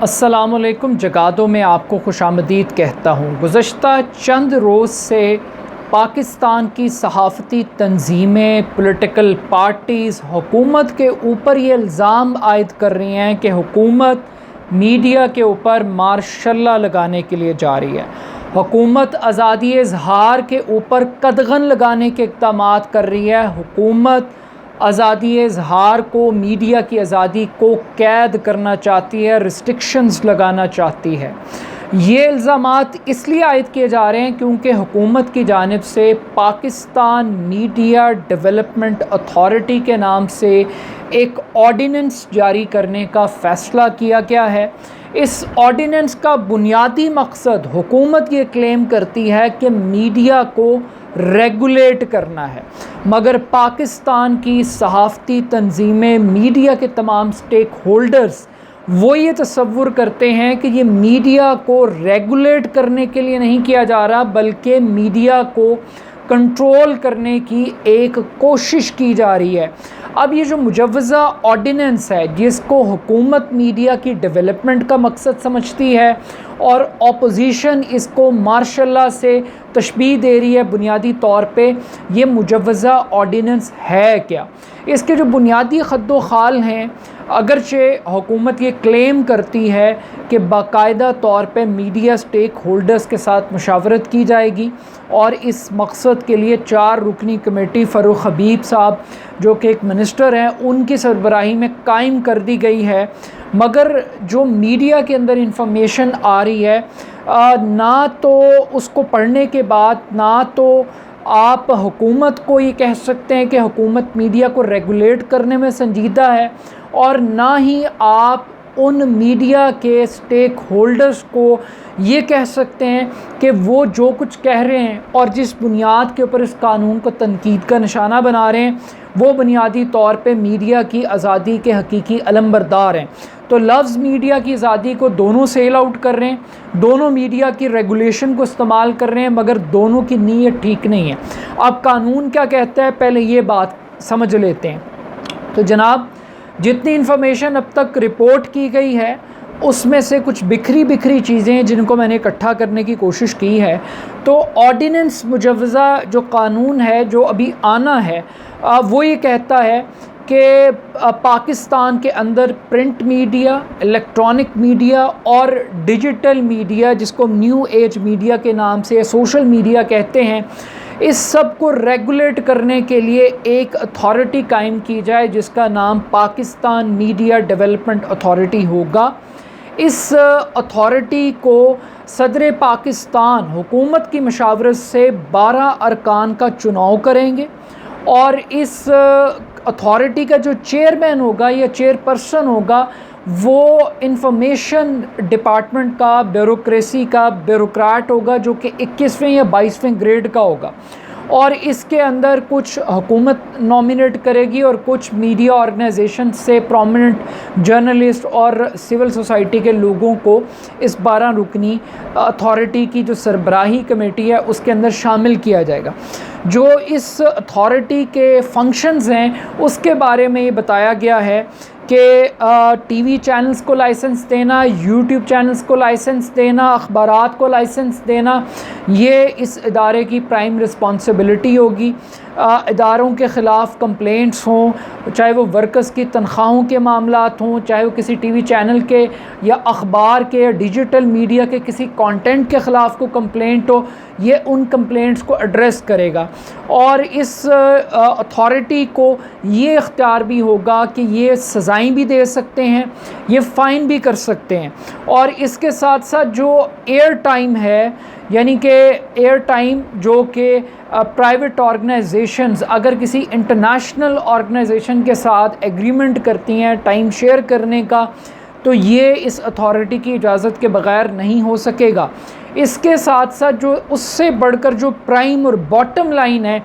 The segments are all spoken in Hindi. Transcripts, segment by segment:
अस्सलामुअलैकुम। जगादो में आपको खुशामदीद कहता हूँ। गुज़श्ता चंद रोज़ से पाकिस्तान की सहाफ़ती तंजीमें, पॉलिटिकल पार्टीज़ हुकूमत के ऊपर ये इल्ज़ाम आयद कर रही हैं कि हुकूमत मीडिया के ऊपर मार्शल लगाने के लिए जा रही है। हुकूमत आज़ादी इज़हार के ऊपर कदगन लगाने के इक़दामात कर रही है। हुकूमत आज़ादी इज़हार को, मीडिया की आज़ादी को कैद करना चाहती है, रिस्ट्रिक्शंस लगाना चाहती है। ये इल्ज़ामात इसलिए आयद किए जा रहे हैं क्योंकि हुकूमत की जानिब से पाकिस्तान मीडिया डेवलपमेंट अथॉरिटी के नाम से एक ऑर्डिनेंस जारी करने का फ़ैसला किया गया है। इस ऑर्डिनेंस का बुनियादी मकसद, हुकूमत ये क्लेम करती है कि मीडिया को रेगुलेट करना है, मगर पाकिस्तान की सहाफ़ती तंजीमें, मीडिया के तमाम स्टेक होल्डर्स वो ये तसव्वुर करते हैं कि ये मीडिया को रेगुलेट करने के लिए नहीं किया जा रहा, बल्कि मीडिया को कंट्रोल करने की एक कोशिश की जा रही है। अब ये जो मुजव्वज़ा ऑर्डिनेंस है, जिसको हुकूमत मीडिया की डेवलपमेंट का मकसद समझती है और अपोजिशन इसको मार्शल से तशबीह दे रही है, बुनियादी तौर पे ये मुजव्वज़ा ऑर्डिनेंस है क्या? इसके जो बुनियादी खद्दो खाल हैं, अगरचे हुकूमत ये क्लेम करती है कि बाकायदा तौर पे मीडिया स्टेक होल्डर्स के साथ मुशावरत की जाएगी और इस मकसद के लिए 4 रुकनी कमेटी फ़ारूक हबीब साहब जो कि एक मिनिस्टर हैं, उनकी सरबराही में कायम कर दी गई है। मगर जो मीडिया के अंदर इंफॉर्मेशन आ रही है, ना तो उसको पढ़ने के बाद ना तो आप हुकूमत को ये कह सकते हैं कि हुकूमत मीडिया को रेगुलेट करने में संजीदा है, और ना ही आप उन मीडिया के स्टेक होल्डर्स को ये कह सकते हैं कि वो जो कुछ कह रहे हैं और जिस बुनियाद के ऊपर इस कानून को तनकीद का निशाना बना रहे हैं, वो बुनियादी तौर पे मीडिया की आज़ादी के हकीकी अलमबरदार हैं। तो लफ्ज़ मीडिया की आज़ादी को दोनों सेल आउट कर रहे हैं, दोनों मीडिया की रेगुलेशन को इस्तेमाल कर रहे हैं, मगर दोनों की नीयत ठीक नहीं है। अब कानून क्या कहता है, पहले ये बात समझ लेते हैं। तो जनाब, जितनी इन्फॉर्मेशन अब तक रिपोर्ट की गई है उसमें से कुछ बिखरी चीज़ें जिनको मैंने इकट्ठा करने की कोशिश की है। तो ऑर्डिनेंस, मुजव्वज़ा जो कानून है जो अभी आना है, वो ये कहता है कि पाकिस्तान के अंदर प्रिंट मीडिया, इलेक्ट्रॉनिक मीडिया और डिजिटल मीडिया, जिसको न्यू एज मीडिया के नाम से सोशल मीडिया कहते हैं, इस सब को रेगुलेट करने के लिए एक अथॉरिटी कायम की जाए जिसका नाम पाकिस्तान मीडिया डेवलपमेंट अथॉरिटी होगा। इस अथॉरिटी को सदर पाकिस्तान हुकूमत की मशावरत से 12 अरकान का चुनाव करेंगे और इस अथॉरिटी का जो चेयरमैन होगा या चेयरपर्सन होगा, वो इंफॉर्मेशन डिपार्टमेंट का, ब्यूरोक्रेसी का ब्यूरोक्रेट होगा, जो कि 21वें या 22वें ग्रेड का होगा। और इसके अंदर कुछ हुकूमत नॉमिनेट करेगी और कुछ मीडिया ऑर्गेनाइजेशन से प्रोमिनेंट जर्नलिस्ट और सिविल सोसाइटी के लोगों को इस 12 रुकनी अथॉरिटी की जो सरबराही कमेटी है उसके अंदर शामिल किया जाएगा। जो इस अथॉरिटी के फंक्शंस हैं उसके बारे में ये बताया गया है कि टीवी चैनल्स को लाइसेंस देना, यूट्यूब चैनल्स को लाइसेंस देना, अखबारात को लाइसेंस देना, ये इस इदारे की प्राइम रिस्पॉन्सिबिलिटी होगी। इदारों के ख़िलाफ़ कंप्लेंट्स हों, चाहे वो वर्कर्स की तनख्वाहों के मामलात हों, चाहे वो किसी टीवी चैनल के या अखबार के या डिजिटल मीडिया के किसी कंटेंट के ख़िलाफ़ को कंप्लेंट हो, ये उन कंप्लेंट्स को एड्रेस करेगा। और इस अथॉरिटी को ये इख्तियार भी होगा कि ये सज़ाएँ भी दे सकते हैं, ये फ़ाइन भी कर सकते हैं। और इसके साथ साथ जो एयर टाइम है, यानी कि एयर टाइम जो कि प्राइवेट ऑर्गेनाइजेशंस अगर किसी इंटरनेशनल ऑर्गेनाइजेशन के साथ एग्रीमेंट करती हैं टाइम शेयर करने का, तो ये इस अथॉरिटी की इजाज़त के बग़ैर नहीं हो सकेगा। इसके साथ साथ जो उससे बढ़कर जो प्राइम और बॉटम लाइन है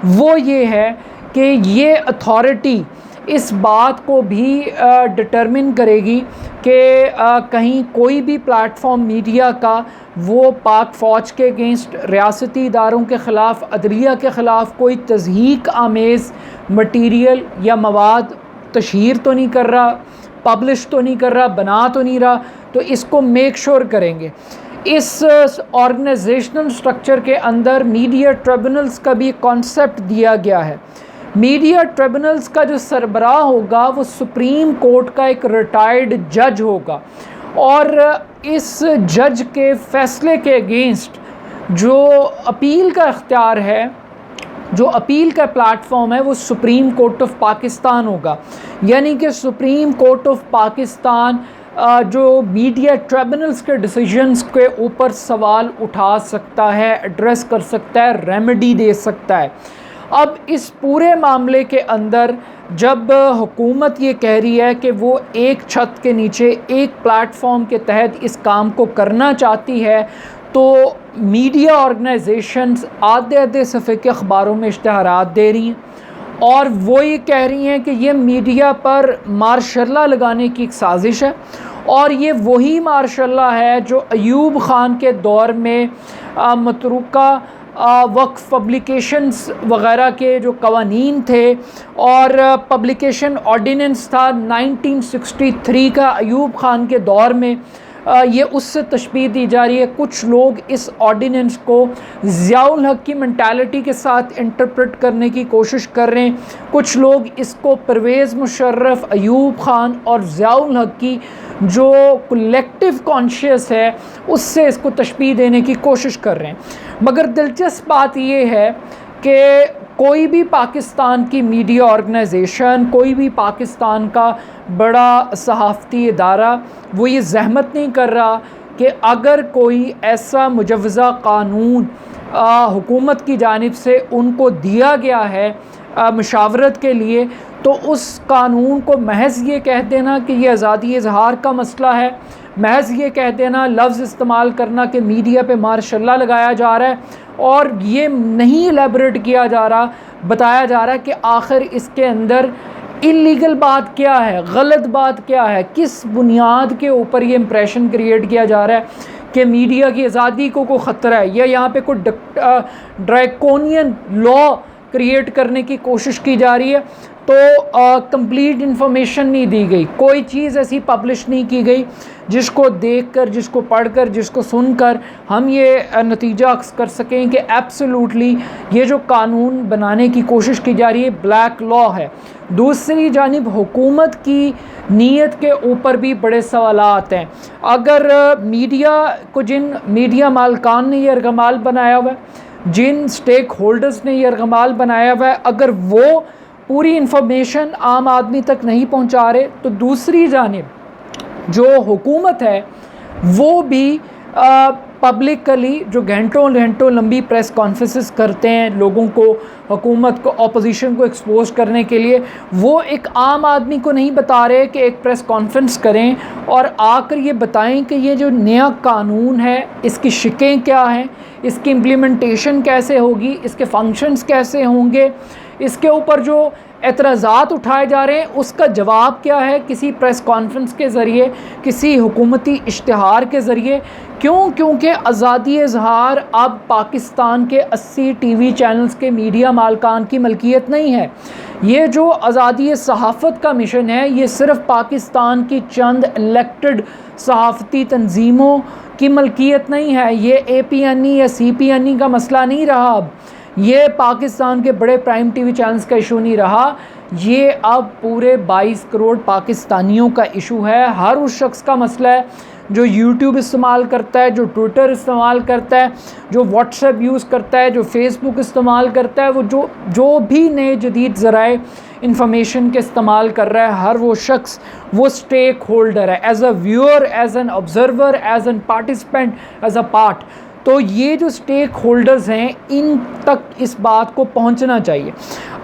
वो ये है कि ये अथॉरिटी इस बात को भी डिटरमिन करेगी कि कहीं कोई भी प्लेटफॉर्म मीडिया का वो पाक फ़ौज के अगेंस्ट, रियासती इदारों के ख़िलाफ़, अदलिया के ख़िलाफ़ कोई तज़हीक आमेज़ मटीरियल या मवाद तशहीर तो नहीं कर रहा, पब्लिश तो नहीं कर रहा, बना तो नहीं रहा, तो इसको मेक श्योर करेंगे। इस ऑर्गेनाइजेशनल स्ट्रक्चर के अंदर मीडिया ट्रिब्यूनल्स का भी कॉन्सेप्ट दिया गया है। मीडिया ट्रिब्यूनल्स का जो सरबराह होगा वो सुप्रीम कोर्ट का एक रिटायर्ड जज होगा, और इस जज के फैसले के अगेंस्ट जो अपील का इख्तियार है, जो अपील का प्लेटफॉर्म है, वो सुप्रीम कोर्ट ऑफ पाकिस्तान होगा। यानी कि सुप्रीम कोर्ट ऑफ पाकिस्तान जो मीडिया ट्रिब्यूनल्स के डिसीजंस के ऊपर सवाल उठा सकता है, एड्रेस कर सकता है, रेमेडी दे सकता है। अब इस पूरे मामले के अंदर जब हुकूमत ये कह रही है कि वो एक छत के नीचे एक प्लेटफॉर्म के तहत इस काम को करना चाहती है, तो मीडिया ऑर्गेनाइजेशंस आधे सफ़े के अखबारों में इश्तिहारात दे रही हैं, और वो ये कह रही हैं कि ये मीडिया पर मार्शल्ला लगाने की एक साजिश है, और ये वही मार्शल्ला है जो अयूब ख़ान के दौर में मतरूका वक्फ पब्लिकेशंस वग़ैरह के जो कवानीन थे, और पब्लिकेशन ऑर्डिनेंस था 1963 का अयूब ख़ान के दौर में, ये उससे तशबीह दी जा रही है। कुछ लोग इस ऑर्डिनेंस को ज़ियाउल हक़ की मेंटालिटी के साथ इंटरप्रेट करने की कोशिश कर रहे हैं, कुछ लोग इसको परवेज़ मुशर्रफ, अयूब ख़ान और ज़ियाउल हक़ की जो कलेक्टिव कॉन्शियस है उससे इसको तशबीह देने की कोशिश कर रहे हैं। मगर दिलचस्प बात ये है कि कोई भी पाकिस्तान की मीडिया ऑर्गेनाइजेशन, कोई भी पाकिस्तान का बड़ा सहाफ़ती इदारा वो ये ज़हमत नहीं कर रहा कि अगर कोई ऐसा मुजव्वज़ा क़ानून हुकूमत की जानिब से उनको दिया गया है मशावरत के लिए, तो उस कानून को महज ये कह देना कि ये आज़ादी इज़हार का मसला है, महज ये कह देना, लफ्ज़ इस्तेमाल करना कि मीडिया पे मार्शल्ला लगाया जा रहा है, और ये नहीं एलेबरेट किया जा रहा, बताया जा रहा है कि आखिर इसके अंदर इल्लीगल बात क्या है, गलत बात क्या है, किस बुनियाद के ऊपर ये इम्प्रेशन क्रिएट किया जा रहा है कि मीडिया की आज़ादी को कोई ख़तरा है, या यहाँ पे कोई ड्रैकोनियन लॉ क्रिएट करने की कोशिश की जा रही है। तो कंप्लीट इन्फॉर्मेशन नहीं दी गई, कोई चीज़ ऐसी पब्लिश नहीं की गई जिसको देखकर, जिसको पढ़कर, जिसको सुनकर हम ये नतीजा कर सकें कि एब्सोल्युटली ये जो कानून बनाने की कोशिश की जा रही है ब्लैक लॉ है। दूसरी जानिब हुकूमत की नीयत के ऊपर भी बड़े सवालात हैं। अगर मीडिया को, जिन मीडिया मालकान ने ये अर्गमाल बनाया हुआ है, जिन स्टेक होल्डर्स ने ये अर्गमाल बनाया हुआ है, अगर वो पूरी इन्फॉर्मेशन आम आदमी तक नहीं पहुंचा रहे, तो दूसरी जानिब जो हुकूमत है वो भी पब्लिकली जो घंटों लंबी प्रेस कॉन्फ्रेंसेस करते हैं लोगों को, हुकूमत को, अपोजिशन को एक्सपोज करने के लिए, वो एक आम आदमी को नहीं बता रहे कि एक प्रेस कॉन्फ्रेंस करें और आकर ये बताएं कि ये जो नया कानून है इसकी शिकें क्या हैं, इसकी इम्प्लीमेंटेशन कैसे होगी, इसके फंक्शंस कैसे होंगे, इसके ऊपर जो एतराज़ात उठाए जा रहे हैं उसका जवाब क्या है, किसी प्रेस कॉन्फ्रेंस के ज़रिए, किसी हुकूमती इश्तिहार के ज़रिए। क्योंकि आज़ादी इज़हार अब पाकिस्तान के 80 टीवी चैनल्स के मीडिया मालकान की मलकियत नहीं है। ये जो आज़ादी सहाफ़त का मिशन है ये सिर्फ़ पाकिस्तान की चंद इलेक्टेड सहाफ़ती तंजीमों की मलकियत नहीं है। ये APNE या CPNE का मसला नहीं रहा, अब ये पाकिस्तान के बड़े प्राइम टीवी चैनल्स का इशू नहीं रहा, ये अब पूरे 22 करोड़ पाकिस्तानियों का इशू है। हर उस शख्स का मसला है जो यूट्यूब इस्तेमाल करता है, जो ट्विटर इस्तेमाल करता है, जो व्हाट्सएप यूज़ करता है, जो फेसबुक इस्तेमाल करता है, वो जो भी नए जदीद ज़राए इंफॉर्मेशन के इस्तेमाल कर रहा है, हर वो शख्स वो स्टेक होल्डर है, as a viewer, as an observer, as a participant, as a part. तो ये जो स्टेक होल्डर्स हैं इन तक इस बात को पहुंचना चाहिए।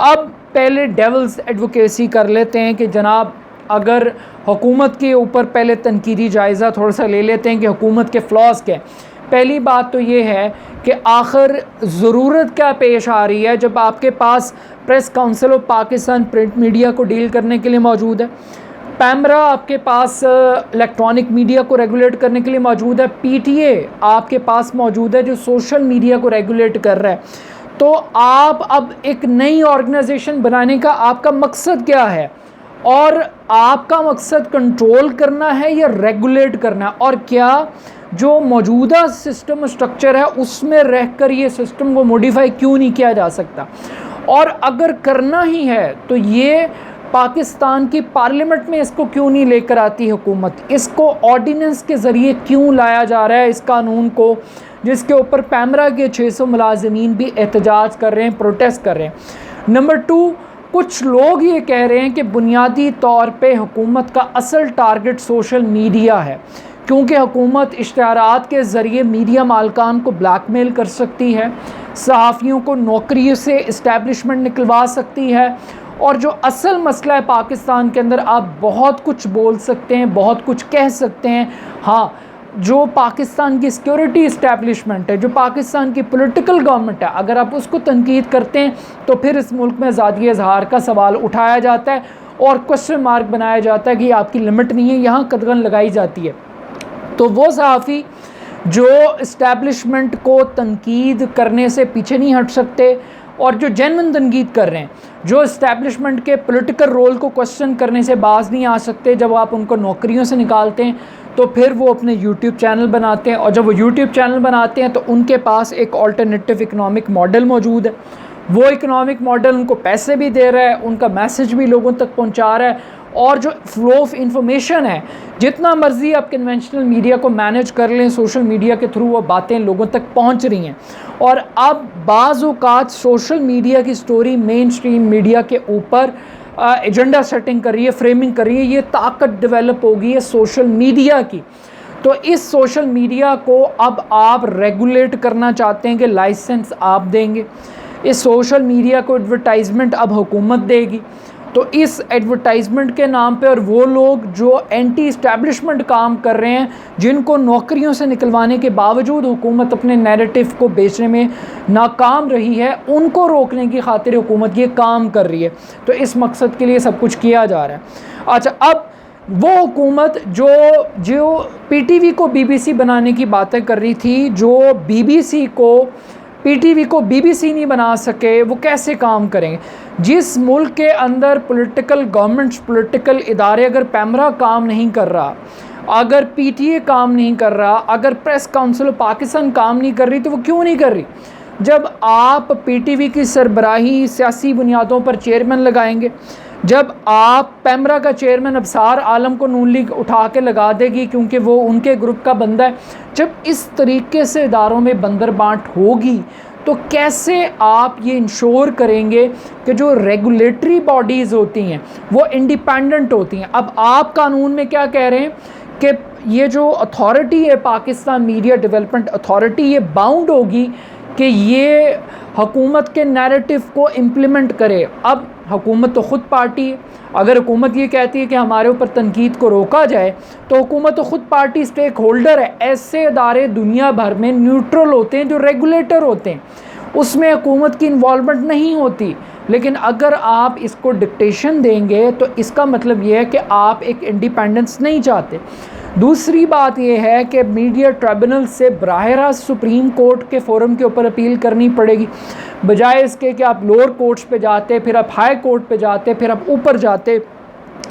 अब पहले डेविल्स एडवोकेसी कर लेते हैं कि जनाब अगर हुकूमत के ऊपर पहले तनकीदी जायज़ा थोड़ा सा ले लेते हैं कि हुकूमत के फ्लॉज़ क्या। पहली बात तो ये है कि आखिर ज़रूरत क्या पेश आ रही है जब आपके पास press council of Pakistan print media को डील करने के लिए मौजूद है, पैमरा आपके पास इलेक्ट्रॉनिक मीडिया को रेगुलेट करने के लिए मौजूद है, PTA आपके पास मौजूद है जो सोशल मीडिया को रेगुलेट कर रहा है। तो आप अब एक नई ऑर्गेनाइजेशन बनाने का आपका मकसद क्या है? और आपका मकसद कंट्रोल करना है या रेगुलेट करना है, और क्या जो मौजूदा सिस्टम स्ट्रक्चर है उसमें रहकर ये सिस्टम को मॉडिफाई क्यों नहीं किया जा सकता। और अगर करना ही है तो ये पाकिस्तान की पार्लियामेंट में इसको क्यों नहीं लेकर आती हुकूमत, इसको ऑर्डिनेंस के ज़रिए क्यों लाया जा रहा है इस कानून को, जिसके ऊपर पैमरा के 600 मुलाजमीन भी एहतजाज कर रहे हैं, प्रोटेस्ट कर रहे हैं। नंबर 2, कुछ लोग ये कह रहे हैं कि बुनियादी तौर पे हुकूमत का असल टारगेट सोशल मीडिया है, क्योंकि हुकूमत इश्तिहारात के ज़रिए मीडिया मालकान को ब्लैकमेल कर सकती है, सहाफ़ियों को नौकरी से इस्टेब्लिशमेंट निकलवा सकती है। और जो असल मसला है पाकिस्तान के अंदर, आप बहुत कुछ बोल सकते हैं, बहुत कुछ कह सकते हैं, हाँ, जो पाकिस्तान की सिक्योरिटी इस्टेब्लिशमेंट है, जो पाकिस्तान की पॉलिटिकल गवर्नमेंट है, अगर आप उसको तनकीद करते हैं तो फिर इस मुल्क में आज़ादी इज़हार का सवाल उठाया जाता है और क्वेश्चन मार्क बनाया जाता है कि आपकी लिमिट नहीं है, यहाँ कदगन लगाई जाती है। तो वो सहाफ़ी जो इस्टेब्लिशमेंट को तनकीद करने से पीछे नहीं हट सकते और जो जेन्युइन तनकीद कर रहे हैं, जो इस्टेब्लिशमेंट के पॉलिटिकल रोल को क्वेश्चन करने से बाज नहीं आ सकते, जब आप उनको नौकरियों से निकालते हैं तो फिर वो अपने यूट्यूब चैनल बनाते हैं, और जब वो यूट्यूब चैनल बनाते हैं तो उनके पास एक अल्टरनेटिव इकनॉमिक मॉडल मौजूद है। वो इकनॉमिक मॉडल उनको पैसे भी दे रहा है, उनका मैसेज भी लोगों तक पहुंचा रहा है, और जो फ्लो ऑफ इंफॉर्मेशन है, जितना मर्ज़ी आप कन्वेंशनल मीडिया को मैनेज कर लें, सोशल मीडिया के थ्रू वो बातें लोगों तक पहुंच रही हैं। और अब बाज़ औक़ात सोशल मीडिया की स्टोरी मेन स्ट्रीम मीडिया के ऊपर एजेंडा सेटिंग कर रही है, फ्रेमिंग कर रही है, ये ताकत डेवलप होगी है सोशल मीडिया की। तो इस सोशल मीडिया को अब आप रेगुलेट करना चाहते हैं कि लाइसेंस आप देंगे, इस सोशल मीडिया को एडवर्टाइजमेंट अब हुकूमत देगी। तो इस एडवर्टाइजमेंट के नाम पे, और वो लोग जो एंटी इस्टेब्लिशमेंट काम कर रहे हैं, जिनको नौकरियों से निकलवाने के बावजूद हुकूमत अपने नैरेटिव को बेचने में नाकाम रही है, उनको रोकने की खातिर हुकूमत ये काम कर रही है। तो इस मकसद के लिए सब कुछ किया जा रहा है। अच्छा, अब वो हुकूमत जो PTV को BBC बनाने की बातें कर रही थी, जो BBC को PTV को BBC नहीं बना सके, वो कैसे काम करेंगे? जिस मुल्क के अंदर पॉलिटिकल गवर्नमेंट्स, पॉलिटिकल इदारे, अगर पैमरा काम नहीं कर रहा, अगर PTA काम नहीं कर रहा, अगर प्रेस काउंसिल ऑफ पाकिस्तान काम नहीं कर रही, तो वो क्यों नहीं कर रही? जब आप PTV की सरबराही सियासी बुनियादों पर चेयरमैन लगाएंगे, जब आप पैमरा का चेयरमैन अबसार आलम को नून लीग उठा के लगा देगी क्योंकि वो उनके ग्रुप का बंदा है, जब इस तरीके से इदारों में बंदर बांट होगी, तो कैसे आप ये इंश्योर करेंगे कि जो रेगुलेटरी बॉडीज़ होती हैं वो इंडिपेंडेंट होती हैं? अब आप कानून में क्या कह रहे हैं कि ये जो अथॉरिटी है, पाकिस्तान मीडिया डेवलपमेंट अथॉरिटी, ये बाउंड होगी कि ये हुकूमत के नैरेटिव को इम्प्लीमेंट करे। अब हुकूमत तो ख़ुद पार्टी है, अगर हुकूमत ये कहती है कि हमारे ऊपर तनकीद को रोका जाए, तो हुकूमत तो ख़ुद पार्टी स्टेक होल्डर है। ऐसे इदारे दुनिया भर में न्यूट्रल होते हैं, जो रेगुलेटर होते हैं, उसमें हुकूमत की इन्वॉल्वमेंट नहीं होती। लेकिन अगर आप इसको डिक्टेशन देंगे तो इसका मतलब ये है कि आप एक इंडिपेंडेंस नहीं चाहते। दूसरी बात यह है कि मीडिया ट्रिब्यूनल से बराह रास्त सुप्रीम कोर्ट के फोरम के ऊपर अपील करनी पड़ेगी, बजाय इसके कि आप लोअर कोर्ट्स पे जाते, फिर आप हाई कोर्ट पे जाते, फिर आप ऊपर जाते,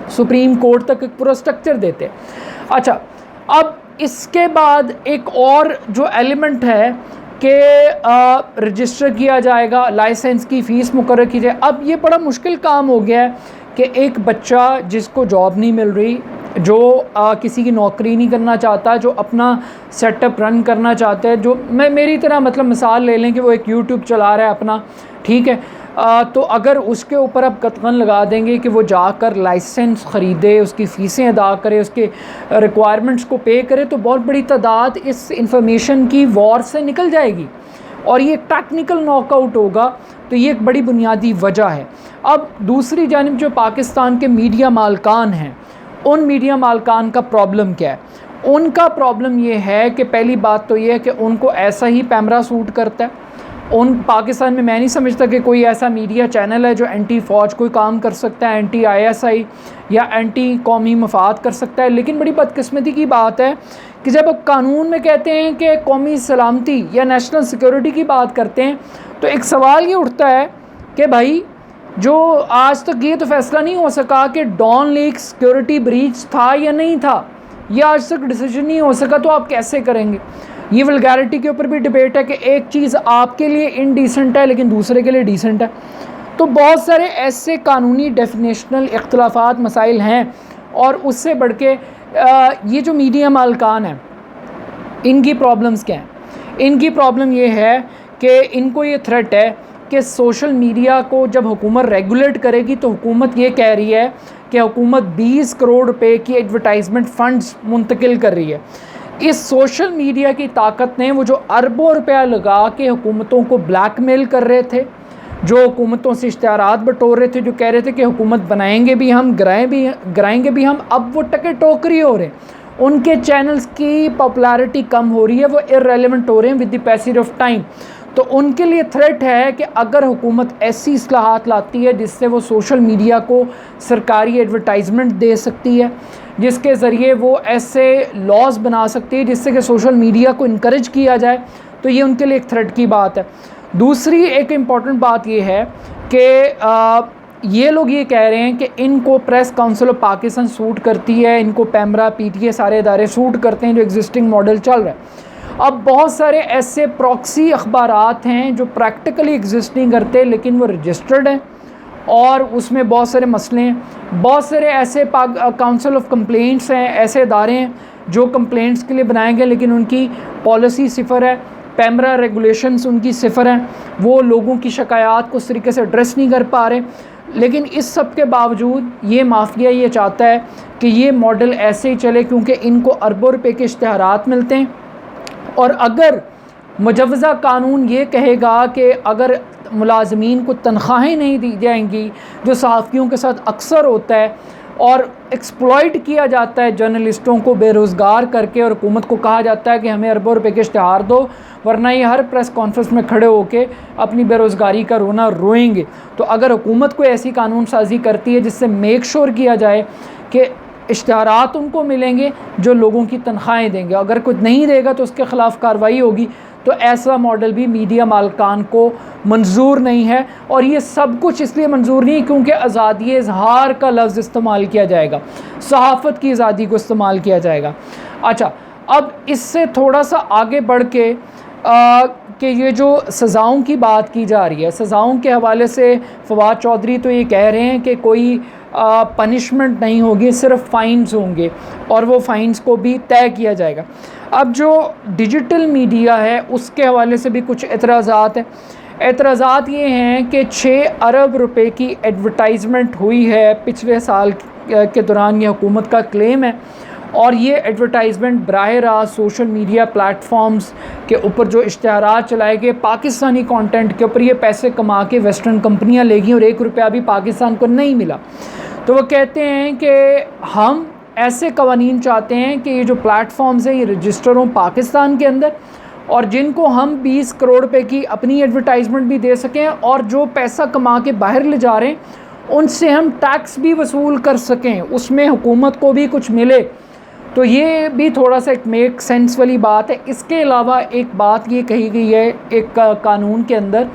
सुप्रीम कोर्ट तक एक पूरा स्ट्रक्चर देते। अच्छा, अब इसके बाद एक और जो एलिमेंट है कि रजिस्टर किया जाएगा, लाइसेंस की फ़ीस मुकर्रर की जाए। अब ये बड़ा मुश्किल काम हो गया है कि एक बच्चा जिसको जॉब नहीं मिल रही, जो किसी की नौकरी नहीं करना चाहता, जो अपना सेटअप रन करना चाहता है, जो मेरी तरह मतलब मिसाल ले लें कि वो एक यूट्यूब चला रहा है अपना, ठीक है, तो अगर उसके ऊपर आप कतगन लगा देंगे कि वो जाकर लाइसेंस ख़रीदे, उसकी फ़ीसें अदा करे, उसके रिक्वायरमेंट्स को पे करे, तो बहुत बड़ी तादाद इस इंफॉर्मेशन की वॉर से निकल जाएगी और ये टेक्निकल नॉकआउट होगा। तो ये एक बड़ी बुनियादी वजह है। अब दूसरी जानिब जो पाकिस्तान के मीडिया मालकान हैं, उन मीडिया मालकान का प्रॉब्लम क्या है? उनका प्रॉब्लम ये है कि पहली बात तो ये है कि उनको ऐसा ही पैमरा सूट करता है। उन पाकिस्तान में मैं नहीं समझता कि कोई ऐसा मीडिया चैनल है जो एंटी फ़ौज कोई काम कर सकता है, एंटी ISI या एंटी कौमी मफाद कर सकता है। लेकिन बड़ी बदकिस्मती की बात है कि जब अब कानून में कहते हैं कि कौमी सलामती या नेशनल सिक्योरिटी की बात करते हैं, तो एक सवाल ये उठता है कि भाई जो आज तक ये तो फैसला नहीं हो सका कि डॉन लीक सिक्योरिटी ब्रीच था या नहीं था, ये आज तक डिसीजन नहीं हो सका, तो आप कैसे करेंगे? ये वल्गैरिटी के ऊपर भी डिबेट है कि एक चीज़ आपके लिए इनडिसेंट है लेकिन दूसरे के लिए डिसेंट है। तो बहुत सारे ऐसे कानूनी डेफिनेशनल इख्तलाफात मसाइल हैं। और उससे बढ़ के ये जो मीडिया मालकान हैं, इनकी प्रॉब्लम्स क्या हैं? इनकी प्रॉब्लम ये है कि इनको ये थ्रेट है कि सोशल मीडिया को जब हुकूमत रेगुलेट करेगी तो हुकूमत ये कह रही है कि हुकूमत 20 करोड़ रुपए की एडवर्टाइजमेंट फ़ंड्स मुंतकिल कर रही है। इस सोशल मीडिया की ताकत ने वो जो अरबों रुपया लगा के हुकूमतों को ब्लैकमेल कर रहे थे, जो हुकूमतों से इश्तिहारात बटोर रहे थे, जो कह रहे थे कि हुकूमत बनाएंगे भी हम, गिराएंगे भी हम, अब वो टके टोकरी हो रहे हैं। उनके चैनल्स की पॉपुलैरिटी कम हो रही है, वो इररेलेवेंट हो रहे हैं with the passage of time. तो उनके लिए थ्रेट है कि अगर हुकूमत ऐसी इस्लाहात लाती है जिससे वो सोशल मीडिया को सरकारी एडवर्टाइजमेंट दे सकती है, जिसके ज़रिए वो ऐसे लॉज बना सकती है जिससे कि सोशल मीडिया को इनकरेज किया जाए, तो ये उनके लिए एक थ्रेट की बात है। दूसरी एक इम्पॉर्टेंट बात ये है कि ये लोग ये कह रहे हैं कि इनको press council of Pakistan suit करती है, इनको पैमरा पीटीए सारे इदारे सूट करते हैं जो एग्जिस्टिंग मॉडल चल रहा है। अब बहुत सारे ऐसे प्रॉक्सी अखबारात हैं जो प्रैक्टिकली एग्जिस्ट नहीं करते लेकिन वो रजिस्टर्ड हैं और उसमें बहुत सारे मसले हैं। बहुत सारे ऐसे काउंसिल ऑफ कंप्लेंट्स हैं, ऐसे इदारे हैं जो कंप्लेंट्स के लिए बनाए गए लेकिन उनकी पॉलिसी सिफर है, पैमरा रेगुलेशंस उनकी सिफर हैं, वो लोगों की शिकायत को उस तरीके से एड्रेस नहीं कर पा रहे। लेकिन इस सब के बावजूद ये माफिया ये चाहता है कि ये मॉडल ऐसे ही चले क्योंकि इनको अरबों रुपए के इश्तिहारात मिलते हैं। और अगर मुजवज़ा कानून ये कहेगा कि अगर मुलाजमीन को तनख्वाहें नहीं दी जाएंगी, जो सहाफ़ियों के साथ अक्सर होता है और एक्सप्लॉइट किया जाता है जर्नलिस्टों को बेरोज़गार करके, और हुकूमत को कहा जाता है कि हमें अरबों रुपए के इश्तिहार दो वरना ये हर प्रेस कॉन्फ्रेंस में खड़े होकर अपनी बेरोज़गारी का रोना रोएंगे। तो अगर हुकूमत कोई ऐसी कानून साजी करती है जिससे मेक श्योर किया जाए कि इश्तिहारात उनको मिलेंगे जो लोगों की तनख्वाहें देंगे, अगर कुछ नहीं देगा तो उसके ख़िलाफ़ कार्रवाई होगी, तो ऐसा मॉडल भी मीडिया मालकान को मंजूर नहीं है। और ये सब कुछ इसलिए मंजूर नहीं क्योंकि आज़ादी इज़हार का लफ्ज़ इस्तेमाल किया जाएगा, सहाफ़त की आज़ादी को इस्तेमाल किया जाएगा। अच्छा, अब इससे थोड़ा सा आगे बढ़ के कि ये जो सज़ाओं की बात की जा रही है, सज़ाओं के हवाले से फवाद चौधरी तो ये कह रहे हैं कि कोई पनिशमेंट नहीं होगी, सिर्फ फ़ाइन्स होंगे और वो फ़ाइन्स को भी तय किया जाएगा। अब जो डिजिटल मीडिया है उसके हवाले से भी कुछ एतराज़ात हैं। एतराज़ात ये हैं कि 6 अरब रुपए की एडवर्टाइजमेंट हुई है पिछले साल के दौरान, ये हुकूमत का क्लेम है। और ये एडवर्टाइजमेंट बराह रास्त सोशल मीडिया प्लेटफॉर्म्स के ऊपर जो इश्तिहारात चलाए गए पाकिस्तानी कंटेंट के ऊपर, ये पैसे कमा के वेस्टर्न कंपनियां लेगी और 1 रुपया भी पाकिस्तान को नहीं मिला। तो वो कहते हैं कि हम ऐसे कवानीन चाहते हैं कि ये जो प्लेटफॉर्म्स हैं ये रजिस्टर हों पाकिस्तान के अंदर, और जिनको हम 20 करोड़ रुपए की अपनी एडवर्टाइजमेंट भी दे सकें, और जो पैसा कमा के बाहर ले जा रहे हैं उनसे हम टैक्स भी वसूल कर सकें, उसमें हुकूमत को भी कुछ मिले। तो ये भी थोड़ा सा एक मेक सेंस वाली बात है। इसके अलावा एक बात ये कही गई है एक कानून के अंदर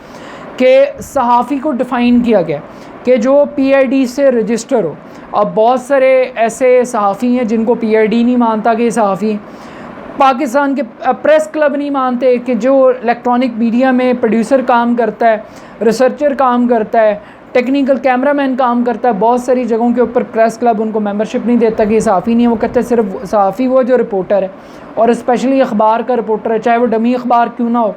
कि सहाफ़ी को डिफ़ाइन किया गया कि जो PID से रजिस्टर हो। अब बहुत सारे ऐसे सहाफ़ी हैं जिनको PID नहीं मानता कि सहाफ़ी, पाकिस्तान के प्रेस क्लब नहीं मानते कि जो इलेक्ट्रॉनिक मीडिया में प्रोड्यूसर काम करता है, रिसर्चर काम करता है, टेक्निकल कैमरामैन काम करता है, बहुत सारी जगहों के ऊपर प्रेस क्लब उनको मेंबरशिप नहीं देता कि ये सहाफ़ी नहीं है। वो कहते हैं सिर्फ सहाफ़ी वो जो रिपोर्टर है, और स्पेशली अखबार का रिपोर्टर है, चाहे वो डमी अखबार क्यों ना हो।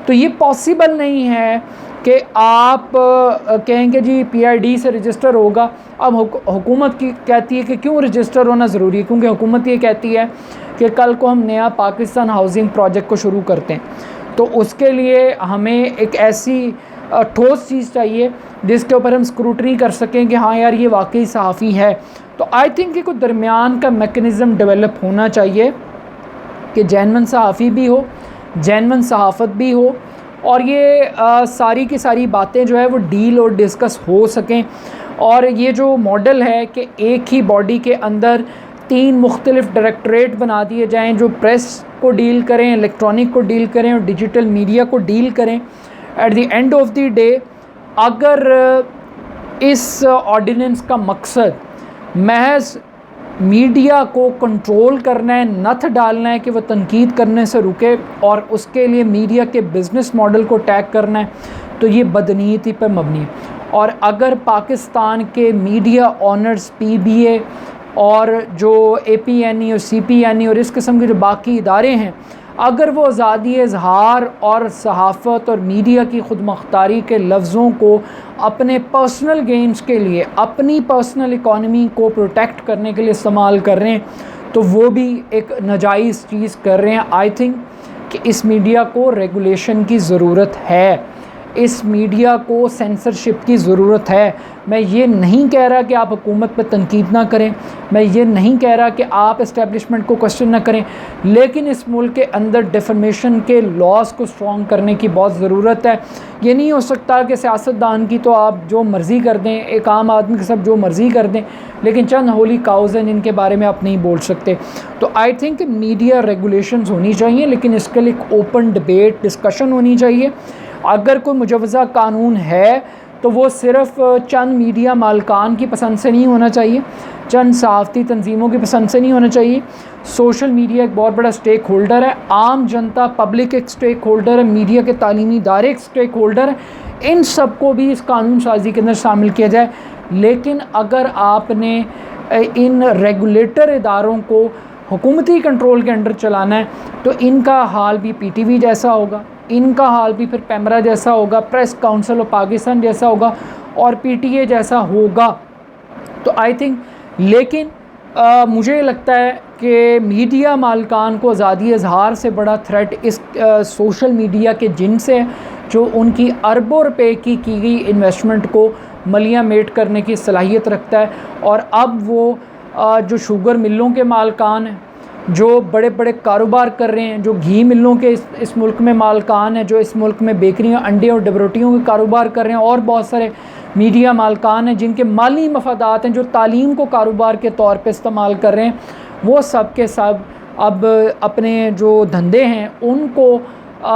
तो ये पॉसिबल नहीं है कि आप कहेंगे जी PID से रजिस्टर होगा। अब हुकूमत की कहती है कि क्यों रजिस्टर होना ज़रूरी है, क्योंकि हुकूमत ये कहती है कि कल को हम नया पाकिस्तान हाउसिंग प्रोजेक्ट को शुरू करते हैं, तो उसके लिए हमें एक ऐसी ठोस चीज़ चाहिए जिसके ऊपर हम स्क्रूटनी कर सकें कि हाँ यार ये वाकई सहाफ़ी है। तो आई थिंक कि कुछ दरमियान का मैकेनिज़्म डेवलप होना चाहिए कि जेन्युइन सहाफ़ी भी हो, जेन्युइन सहाफ़त भी हो, और ये सारी की सारी बातें जो है वो डील और डिस्कस हो सकें। और ये जो मॉडल है कि एक ही बॉडी के अंदर 3 मुख्तलिफ डायरेक्टरेट बना दिए जाएँ जो प्रेस को डील करें, इलेक्ट्रॉनिक को डील करें और डिजिटल मीडिया को डील करें। At the end of the day अगर इस ऑर्डिनेंस का मकसद महज मीडिया को कंट्रोल करना है, नथ डालना है कि वो तनकीद करने से रुके और उसके लिए मीडिया के बिज़नेस मॉडल को टैग करना है, तो ये बदनीयती पर मबनी है। और अगर पाकिस्तान के मीडिया ऑनर्स PBA और जो APNE और CPNE और इस किस्म के जो बाकी इदारे हैं, अगर वो आज़ादी इज़हार और सहाफ़त और मीडिया की खुद मुख्तारी के लफ्ज़ों को अपने पर्सनल गेम्स के लिए, अपनी पर्सनल इकॉनमी को प्रोटेक्ट करने के लिए इस्तेमाल कर रहे हैं, तो वो भी एक नाजायज़ चीज़ कर रहे हैं। आई थिंक कि इस मीडिया को रेगुलेशन की ज़रूरत है, इस मीडिया को सेंसरशिप की ज़रूरत है। मैं ये नहीं कह रहा कि आप हुकूमत पर तनकीद ना करें, मैं ये नहीं कह रहा कि आप इस्टेब्लिशमेंट को क्वेश्चन ना करें, लेकिन इस मुल्क के अंदर डिफर्मेशन के लॉज को स्ट्रॉन्ग करने की बहुत ज़रूरत है। ये नहीं हो सकता कि सियासतदान की तो आप जो मर्ज़ी कर दें, एक आम आदमी के सब जो मर्ज़ी कर दें, लेकिन चंद होली काउज़ हैं जिनके बारे में आप नहीं बोल सकते। तो आई थिंक मीडिया रेगुलेशंस होनी चाहिए, लेकिन इसके लिए एक ओपन डिबेट डिस्कशन होनी चाहिए। अगर कोई मुजवज़ा कानून है तो वो सिर्फ़ चंद मीडिया मालकान की पसंद से नहीं होना चाहिए, चंद सहाफ़ती तंजीमों की पसंद से नहीं होना चाहिए। सोशल मीडिया एक बहुत बड़ा स्टेक होल्डर है, आम जनता पब्लिक एक स्टेक होल्डर है, मीडिया के तालीमी इदारे एक स्टेक होल्डर है। इन सब को भी इस कानून साजी के अंदर शामिल किया जाए। लेकिन अगर आपने इन रेगुलेटर इदारों को हुकूमती कंट्रोल के अंडर चलाना है तो इनका हाल भी PTV जैसा होगा, इनका हाल भी फिर पैमरा जैसा होगा, प्रेस काउंसिल ऑफ पाकिस्तान जैसा होगा और PTA जैसा होगा। तो आई थिंक, लेकिन मुझे लगता है कि मीडिया मालकान को आज़ादी इज़हार से बड़ा थ्रेट इस सोशल मीडिया के जिन से, जो उनकी अरबों रुपए की गई इन्वेस्टमेंट को मलिया मेट करने की सलाहियत रखता है। और अब वो जो शुगर मिलों के मालकान हैं, जो बड़े बड़े कारोबार कर रहे हैं, जो घी मिलों के इस मुल्क में मालकान हैं, जो इस मुल्क में बेकरियां, अंडे और डबरोटियों के कारोबार कर रहे हैं, और बहुत सारे मीडिया मालकान हैं जिनके माली मफादात हैं, जो तालीम को कारोबार के तौर पे इस्तेमाल कर रहे हैं, वो सब के सब अब अपने जो धंधे हैं उनको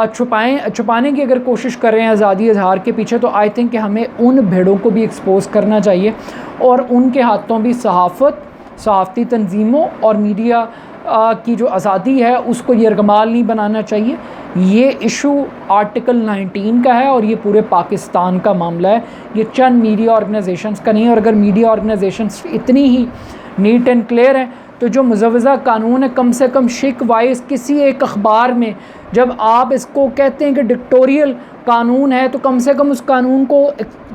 छुपाने की अगर कोशिश कर रहे हैं आज़ादी इज़हार के पीछे। तो आई थिंक कि हमें उन भेड़ों को भी एक्सपोज करना चाहिए और उनके हाथों भी सहाफ़त, सहाफ़ती तंजीमों और मीडिया की जो आज़ादी है उसको यरगमाल नहीं बनाना चाहिए। ये इशू आर्टिकल 19 का है और ये पूरे पाकिस्तान का मामला है, ये चंद मीडिया ऑर्गेनाइजेशंस का नहीं है। और अगर मीडिया ऑर्गेनाइजेशंस इतनी ही नीट एंड क्लियर हैं तो जो मुजवज़ा कानून है, कम से कम शिक वाइज किसी एक अखबार में जब आप इसको कहते हैं कि डिक्टोरियल कानून है, तो कम से कम उस कानून को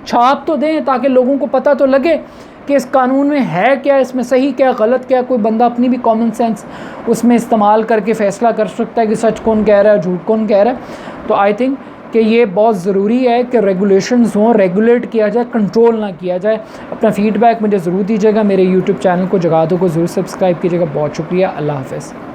छाप तो दें ताकि लोगों को पता तो लगे कि इस कानून में है क्या, इसमें सही क्या गलत क्या। कोई बंदा अपनी भी कॉमन सेंस उसमें इस्तेमाल करके फ़ैसला कर सकता है कि सच कौन कह रहा है, झूठ कौन कह रहा है। तो आई थिंक कि ये बहुत ज़रूरी है कि रेगुलेशंस हों, रेगुलेट किया जाए, कंट्रोल ना किया जाए। अपना फ़ीडबैक मुझे ज़रूर दीजिएगा। मेरे YouTube चैनल को जगादो को ज़रूर सब्सक्राइब कीजिएगा। बहुत शुक्रिया। अल्लाह हाफ़िज़।